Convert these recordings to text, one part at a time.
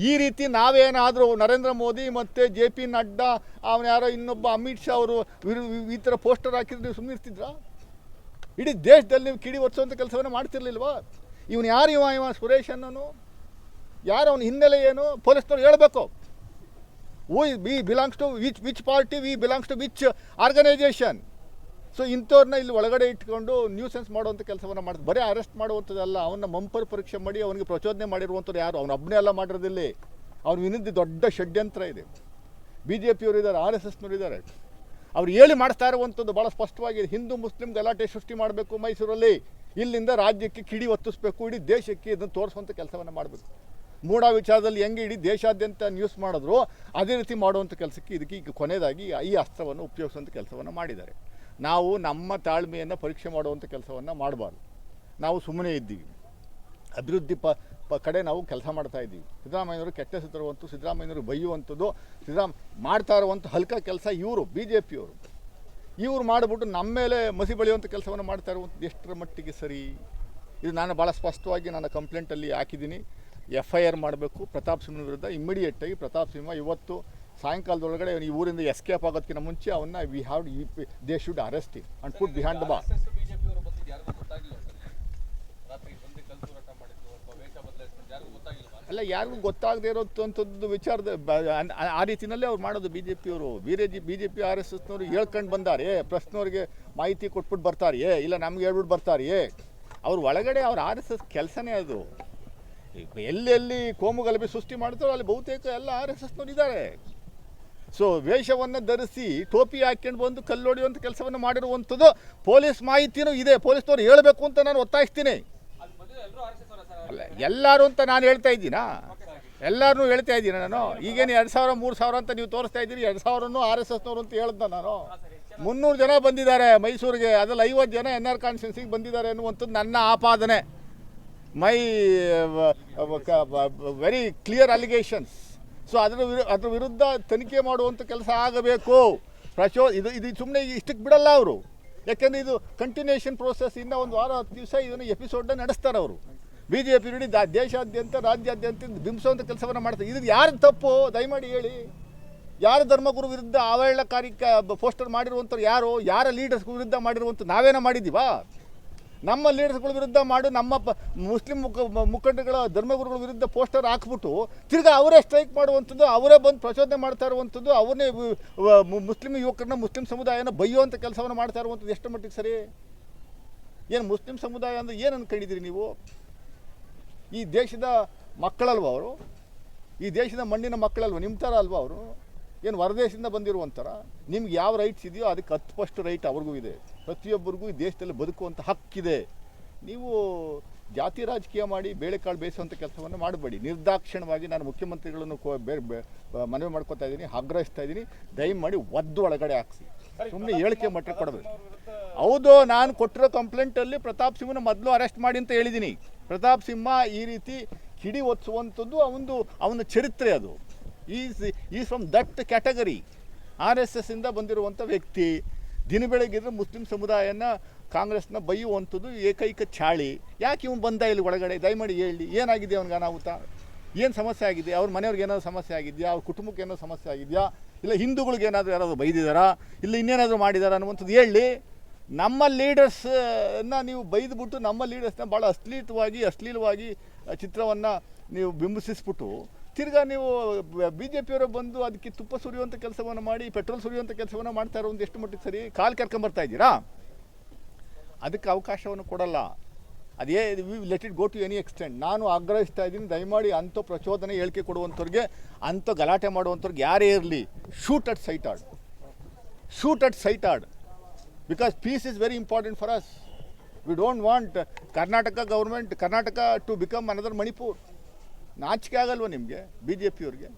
ಈ ರೀತಿ ನಾವೇನಾದರೂ ನರೇಂದ್ರ ಮೋದಿ ಮತ್ತು JP ನಡ್ಡಾ ಅವನು ಯಾರೋ ಇನ್ನೊಬ್ಬ ಅಮಿತ್ ಶಾ ಅವರು ಈ ಥರ ಪೋಸ್ಟರ್ ಹಾಕಿದ್ರೆ ನೀವು ಸುಮ್ಮನೆ ಇರ್ತಿದ್ರಾ? ಇಡೀ ದೇಶದಲ್ಲಿ ನೀವು ಕಿಡಿ ಒರೆಸೋಂಥ ಕೆಲಸವನ್ನು ಮಾಡ್ತಿರ್ಲಿಲ್ವಾ? ಇವನು ಯಾರು ಇವ ಸುರೇಶ್ ಅನ್ನೋನು ಯಾರು, ಅವನ ಹಿನ್ನೆಲೆ ಏನು ಪೊಲೀಸ್ನವ್ರು ಹೇಳಬೇಕು. We belongs to which party, we belongs to which organisation. So ಇಂಥವ್ರನ್ನ ಇಲ್ಲಿ ಒಳಗಡೆ ಇಟ್ಕೊಂಡು ನ್ಯೂಸೆನ್ಸ್ ಮಾಡುವಂಥ ಕೆಲಸವನ್ನು ಮಾಡ್ತಾರೆ. ಬರೀ ಅರೆಸ್ಟ್ ಮಾಡುವಂಥದ್ದಲ್ಲ, ಅವನ್ನ ಮಂಪರ್ ಪರೀಕ್ಷೆ ಮಾಡಿ ಅವನಿಗೆ ಪ್ರಚೋದನೆ ಮಾಡಿರುವಂಥವ್ರು ಯಾರು? ಅವನು ಒಬ್ಬನೇ ಎಲ್ಲ ಮಾಡಿರೋದಿಲ್ಲಿ, ಅವ್ನ ವಿರುದ್ಧ ದೊಡ್ಡ ಷಡ್ಯಂತ್ರ ಇದೆ. BJPಯವರು ಇದ್ದಾರೆ, RSSನವರು ಇದ್ದಾರೆ. ಅವ್ರು ಹೇಳಿ ಮಾಡಿಸ್ತಾ ಇರುವಂಥದ್ದು ಭಾಳ ಸ್ಪಷ್ಟವಾಗಿದೆ. ಹಿಂದೂ ಮುಸ್ಲಿಂ ಗಲಾಟೆ ಸೃಷ್ಟಿ ಮಾಡಬೇಕು ಮೈಸೂರಲ್ಲಿ, ಇಲ್ಲಿಂದ ರಾಜ್ಯಕ್ಕೆ ಕಿಡಿ ಒತ್ತಿಸ್ಬೇಕು, ಇಡೀ ದೇಶಕ್ಕೆ ಇದನ್ನು ತೋರಿಸುವಂಥ ಕೆಲಸವನ್ನು ಮಾಡಬೇಕು. ಮೂಢ ವಿಚಾರದಲ್ಲಿ ಹೆಂಗೆ ಇಡೀ ದೇಶಾದ್ಯಂತ ನ್ಯೂಸ್ ಮಾಡಿದ್ರು ಅದೇ ರೀತಿ ಮಾಡುವಂಥ ಕೆಲಸಕ್ಕೆ ಇದಕ್ಕೆ ಈಗ ಕೊನೆಯದಾಗಿ ಈ ಅಸ್ತ್ರವನ್ನು ಉಪಯೋಗಿಸುವಂಥ ಕೆಲಸವನ್ನು ಮಾಡಿದ್ದಾರೆ. ನಾವು ನಮ್ಮ ತಾಳ್ಮೆಯನ್ನು ಪರೀಕ್ಷೆ ಮಾಡುವಂಥ ಕೆಲಸವನ್ನು ಮಾಡಬಾರ್ದು. ನಾವು ಸುಮ್ಮನೆ ಇದ್ದೀವಿ, ಅಭಿವೃದ್ಧಿ ಕಡೆ ನಾವು ಕೆಲಸ ಮಾಡ್ತಾ ಇದ್ದೀವಿ. ಸಿದ್ದರಾಮಯ್ಯನವರು ಕೆಟ್ಟ ಹೆಸರು ತರುವಂಥ, ಸಿದ್ದರಾಮಯ್ಯನವರು ಬೈಯುವಂಥದ್ದು, ಮಾಡ್ತಾ ಇರುವಂಥ ಹಲ್ಕ ಕೆಲಸ ಇವರು BJPಯವರು ಇವರು ಮಾಡಿಬಿಟ್ಟು ನಮ್ಮ ಮೇಲೆ ಮಸಿ ಬಳಿಯುವಂಥ ಕೆಲಸವನ್ನು ಮಾಡ್ತಾ ಇರುವಂಥದ್ದು ಎಷ್ಟರ ಮಟ್ಟಿಗೆ ಸರಿ? ಇದು ನಾನು ಭಾಳ ಸ್ಪಷ್ಟವಾಗಿ ನನ್ನ ಕಂಪ್ಲೇಂಟಲ್ಲಿ ಹಾಕಿದ್ದೀನಿ. FIR ಮಾಡಬೇಕು ಪ್ರತಾಪ್ ಸಿಂಹನ ವಿರುದ್ಧ. ಇಮ್ಮಿಡಿಯೇಟಾಗಿ ಪ್ರತಾಪ್ ಸಿಂಹ ಇವತ್ತು ಸಾಯಂಕಾಲದೊಳಗಡೆ ಈ ಊರಿಂದ ಎಸ್ಕೇಪ್ ಆಗೋದಕ್ಕಿಂತ ಮುಂಚೆ ಅವನ್ನ they should arrest him and put behind the bar. ಅಲ್ಲ, ಯಾರಿಗೂ ಗೊತ್ತಾಗದೇ ಇರೋಂಥದ್ದು ವಿಚಾರದ ಆ ರೀತಿಯಲ್ಲೇ ಅವ್ರು ಮಾಡೋದು BJPಯವರು. BJP RSSನವರು ಹೇಳ್ಕೊಂಡು ಬಂದಾರೆ, ಪ್ರಶ್ನವ್ರಿಗೆ ಮಾಹಿತಿ ಕೊಟ್ಬಿಟ್ಟು ಬರ್ತಾರೆಯೇ, ಇಲ್ಲ ನಮ್ಗೆ ಹೇಳ್ಬಿಟ್ಟು ಬರ್ತಾರೆಯೇ. ಅವ್ರ ಒಳಗಡೆ ಅವ್ರ RSS ಕೆಲಸನೇ ಅದು. ಎಲ್ಲೆಲ್ಲಿ ಕೋಮುಗಲಭೆ ಸೃಷ್ಟಿ ಮಾಡ್ತಾರೋ ಅಲ್ಲಿ ಬಹುತೇಕ ಎಲ್ಲ RSSನವ್ರು ಇದ್ದಾರೆ. ಸೊ ವೇಷವನ್ನು ಧರಿಸಿ ಟೋಪಿ ಹಾಕ್ಕೊಂಡು ಬಂದು ಕಲ್ಲೊಡೆಯುವಂಥ ಕೆಲಸವನ್ನು ಮಾಡಿರುವಂಥದ್ದು ಪೊಲೀಸ್ ಮಾಹಿತಿನೂ ಇದೆ. ಪೊಲೀಸ್ನವ್ರು ಹೇಳಬೇಕು ಅಂತ ನಾನು ಒತ್ತಾಯಿಸ್ತೀನಿ. ಅಲ್ಲ, ಎಲ್ಲರೂ ಅಂತ ನಾನು ಹೇಳ್ತಾ ಇದ್ದೀನಾ? ಎಲ್ಲರೂ ಹೇಳ್ತಾ ಇದ್ದೀನಿ ನಾನು. ಈಗೇನು 2000 3000 ಅಂತ ನೀವು ತೋರಿಸ್ತಾ ಇದ್ದೀರಿ. 2000 RSSನವರು ಅಂತ ಹೇಳ್ದ ನಾನು. 300 ಜನ ಬಂದಿದ್ದಾರೆ ಮೈಸೂರಿಗೆ, ಅದ್ರಲ್ಲಿ 50 ಜನ NR ಕಾನ್ಸ್ಟಿಟ್ಯೂನ್ಸಿಗೆ ಬಂದಿದ್ದಾರೆ ಅನ್ನುವಂಥದ್ದು ನನ್ನ ಆಪಾದನೆ. My very clear allegations. So ಅದ್ರ ವಿರುದ್ಧ ತನಿಖೆ ಮಾಡುವಂಥ ಕೆಲಸ ಆಗಬೇಕು. ಇದು ಸುಮ್ಮನೆ ಇಷ್ಟಕ್ಕೆ ಬಿಡಲ್ಲ ಅವರು. ಯಾಕೆಂದರೆ ಇದು ಕಂಟಿನ್ಯೂಷನ್ ಪ್ರೋಸೆಸ್. ಇನ್ನೂ ಒಂದು ವಾರ 10 ದಿವಸ ಇದನ್ನು ಎಪಿಸೋಡನ್ನ ನಡೆಸ್ತಾರೆ ಅವರು. BJP ಇಡೀ ದೇಶಾದ್ಯಂತ ರಾಜ್ಯಾದ್ಯಂತ ಬಿಂಬಿಸುವಂಥ ಕೆಲಸವನ್ನು ಮಾಡ್ತಾರೆ. ಇದು ಯಾರು ತಪ್ಪು ದಯಮಾಡಿ ಹೇಳಿ. ಯಾರು ಧರ್ಮಗುರು ವಿರುದ್ಧ ಅವಹೇಳನಕಾರಿ ಪೋಸ್ಟರ್ ಮಾಡಿರುವಂಥವ್ರು ಯಾರು? ಯಾರ ಲೀಡರ್ಸ್ ವಿರುದ್ಧ ಮಾಡಿರುವಂಥ ನಾವೇನ ಮಾಡಿದ್ದೀವಾ? ನಮ್ಮ ಲೀಡರ್ಸ್ಗಳ ವಿರುದ್ಧ ಮಾಡಿ ನಮ್ಮ ಮುಸ್ಲಿಂ ಮುಖಂಡಗಳ ಧರ್ಮಗುರುಗಳ ವಿರುದ್ಧ ಪೋಸ್ಟರ್ ಹಾಕ್ಬಿಟ್ಟು ತಿರ್ಗಿ ಅವರೇ ಸ್ಟ್ರೈಕ್ ಮಾಡುವಂಥದ್ದು, ಅವರೇ ಬಂದು ಪ್ರಚೋದನೆ ಮಾಡ್ತಾ ಇರುವಂಥದ್ದು, ಅವರನ್ನೇ ಮುಸ್ಲಿಂ ಯುವಕರನ್ನ ಮುಸ್ಲಿಂ ಸಮುದಾಯನ ಬೈಯುವಂಥ ಕೆಲಸವನ್ನು ಮಾಡ್ತಾ ಇರುವಂಥದ್ದು ಎಷ್ಟು ಮಟ್ಟಿಗೆ ಸರಿ? ಏನು ಮುಸ್ಲಿಂ ಸಮುದಾಯ ಅಂದರೆ ಏನು ಅಂದ್ಕೊಂಡಿದ್ದೀರಿ ನೀವು? ಈ ದೇಶದ ಮಕ್ಕಳಲ್ವ ಅವರು? ಈ ದೇಶದ ಮಣ್ಣಿನ ಮಕ್ಕಳಲ್ವ? ನಿಮ್ಮ ಥರ ಅಲ್ವ ಅವರು? ಏನು ಹೊರದೇಶದಿಂದ ಬಂದಿರುವಂಥರ? ನಿಮ್ಗೆ ಯಾವ ರೈಟ್ಸ್ ಇದೆಯೋ ಅದಕ್ಕೆ 10% ರೈಟ್ ಅವ್ರಿಗೂ ಇದೆ. ಪ್ರತಿಯೊಬ್ಬರಿಗೂ ಈ ದೇಶದಲ್ಲಿ ಬದುಕುವಂಥ ಹಕ್ಕಿದೆ. ನೀವು ಜಾತಿ ರಾಜಕೀಯ ಮಾಡಿ ಬೇಳೆಕಾಳು ಬೇಯಿಸುವಂಥ ಕೆಲಸವನ್ನು ಮಾಡಬೇಡಿ. ನಿರ್ದಾಕ್ಷಿಣ್ಯವಾಗಿ ನಾನು ಮುಖ್ಯಮಂತ್ರಿಗಳನ್ನು ಮನವಿ ಮಾಡ್ಕೊತಾ ಇದ್ದೀನಿ, ಆಗ್ರಹಿಸ್ತಾ ಇದ್ದೀನಿ, ದಯಮಾಡಿ ಒದ್ದು ಒಳಗಡೆ ಹಾಕಿಸಿ. ಸುಮ್ಮನೆ ಹೇಳಿಕೆ ಮಟ್ಟ ಕೊಡಬೇಕು. ಹೌದು, ನಾನು ಕೊಟ್ಟಿರೋ ಕಂಪ್ಲೇಂಟಲ್ಲಿ ಪ್ರತಾಪ್ ಸಿಂಹನ ಮೊದಲು ಅರೆಸ್ಟ್ ಮಾಡಿ ಅಂತ ಹೇಳಿದ್ದೀನಿ. ಪ್ರತಾಪ್ ಸಿಂಹ ಈ ರೀತಿ ಕಿಡಿ ಒತ್ಸುವಂಥದ್ದು ಅವನ ಚರಿತ್ರೆ. ಅದು ಈಸ್ ಫ್ರಮ್ ದಟ್ ಕ್ಯಾಟಗರಿ. RSSಯಿಂದ ಬಂದಿರುವಂಥ ವ್ಯಕ್ತಿ. ದಿನ ಬೆಳಗ್ಗಿದ್ರೆ ಮುಸ್ಲಿಂ ಸಮುದಾಯನ ಕಾಂಗ್ರೆಸ್ನ ಬೈಯುವಂಥದ್ದು ಏಕೈಕ ಚಾಳಿ. ಯಾಕೆ ಇವನು ಬಂದ ಇಲ್ಲಿ ಒಳಗಡೆ? ದಯಮಾಡಿ ಹೇಳಿ, ಏನಾಗಿದೆ ಅವ್ನಿಗೆ ಅನಾಹುತ? ಏನು ಸಮಸ್ಯೆ ಆಗಿದೆ? ಅವ್ರ ಮನೆಯವ್ರಿಗೆ ಏನಾದರೂ ಸಮಸ್ಯೆ ಆಗಿದೆಯಾ? ಅವ್ರ ಕುಟುಂಬಕ್ಕೆ ಏನಾದರೂ ಸಮಸ್ಯೆ ಆಗಿದೆಯಾ? ಇಲ್ಲ ಹಿಂದೂಗಳಿಗೆ ಏನಾದರೂ ಯಾರಾದರೂ ಬೈದಿದ್ದಾರಾ? ಇಲ್ಲ ಇನ್ನೇನಾದರೂ ಮಾಡಿದಾರಾ ಅನ್ನುವಂಥದ್ದು ಹೇಳಿ. ನಮ್ಮ ಲೀಡರ್ಸನ್ನ ನೀವು ಬೈದ್ಬಿಟ್ಟು ನಮ್ಮ ಲೀಡರ್ಸ್ನ ಭಾಳ ಅಶ್ಲೀಲವಾಗಿ ಚಿತ್ರವನ್ನು ನೀವು ಬಿಂಬಿಸಿಸ್ಬಿಟ್ಟು ತಿರ್ಗಾ ನೀವು BJPಯವರು ಬಂದು ಅದಕ್ಕೆ ತುಪ್ಪ ಸುರಿಯುವಂಥ ಕೆಲಸವನ್ನು ಮಾಡಿ, ಪೆಟ್ರೋಲ್ ಸುರಿಯುವಂಥ ಕೆಲಸವನ್ನು ಮಾಡ್ತಾ ಇರೋದು ಎಷ್ಟು ಮಟ್ಟಿಗೆ ಸರಿ? ಕಾಲು ಕರ್ಕೊಂಬರ್ತಾ ಇದ್ದೀರಾ? ಅದಕ್ಕೆ ಅವಕಾಶವನ್ನು ಕೊಡಲ್ಲ. ಅದೇ let it go to any extent. ನಾನು ಆಗ್ರಹಿಸ್ತಾ ಇದ್ದೀನಿ, ದಯಮಾಡಿ ಅಂಥ ಪ್ರಚೋದನೆ ಹೇಳಿಕೆ ಕೊಡುವಂಥವ್ರಿಗೆ, ಅಂಥ ಗಲಾಟೆ ಮಾಡುವಂಥವ್ರಿಗೆ ಯಾರೇ ಇರಲಿ, shoot at sight order. Because peace is very important for us. We don't want Karnataka to become another Manipur. ನಾಚಿಕೆ ಆಗಲ್ವ ನಿಮಗೆ BJPಯವ್ರಿಗೆ?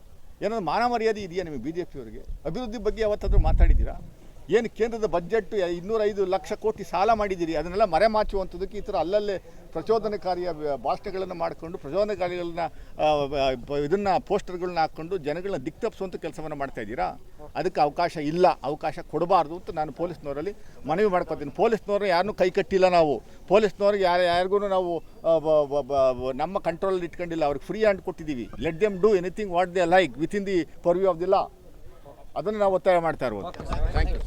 ಏನಾದರೂ ಮಾನ ಮರ್ಯಾದೆ ಇದೆಯಾ ನಿಮಗೆ BJPಯವ್ರಿಗೆ? ಅಭಿವೃದ್ಧಿ ಬಗ್ಗೆ ಯಾವತ್ತಾದರೂ ಮಾತಾಡಿದ್ದೀರಾ? ಏನು ಕೇಂದ್ರದ ಬಜೆಟ್ 205 ಲಕ್ಷ ಕೋಟಿ ಸಾಲ ಮಾಡಿದ್ದೀರಿ, ಅದನ್ನೆಲ್ಲ ಮರೆಮಾಚುವಂಥದ್ದಕ್ಕೆ ಈ ಥರ ಅಲ್ಲಲ್ಲೇ ಪ್ರಚೋದನಕಾರಿಯ ಭಾಷಣಗಳನ್ನು ಮಾಡಿಕೊಂಡು ಪ್ರಚೋದನಕಾರಿಗಳನ್ನ ಇದನ್ನು ಪೋಸ್ಟರ್ಗಳನ್ನ ಹಾಕ್ಕೊಂಡು ಜನಗಳನ್ನ ದಿಕ್ತಪ್ಪಿಸುವಂಥ ಕೆಲಸವನ್ನು ಮಾಡ್ತಾ ಇದ್ದೀರಾ. ಅದಕ್ಕೆ ಅವಕಾಶ ಇಲ್ಲ, ಅವಕಾಶ ಕೊಡಬಾರ್ದು ಅಂತ ನಾನು ಪೊಲೀಸ್ನವರಲ್ಲಿ ಮನವಿ ಮಾಡ್ಕೊತೀನಿ. ಪೊಲೀಸ್ನವ್ರನ್ನ ಯಾರನ್ನೂ ಕೈ ಕಟ್ಟಿಲ್ಲ ನಾವು, ಪೊಲೀಸ್ನವ್ರಿಗೆ ಯಾರಿಗೂ ನಾವು ನಮ್ಮ ಕಂಟ್ರೋಲಲ್ಲಿ ಇಟ್ಕೊಂಡಿಲ್ಲ, ಅವ್ರಿಗೆ ಫ್ರೀ ಹ್ಯಾಂಡ್ ಕೊಟ್ಟಿದ್ದೀವಿ. Let them do anything what they like within the purview of the law. ಅದನ್ನು ನಾವು ಒತ್ತಾಯ ಮಾಡ್ತಾ ಇರ್ಬೋದು. Thank you.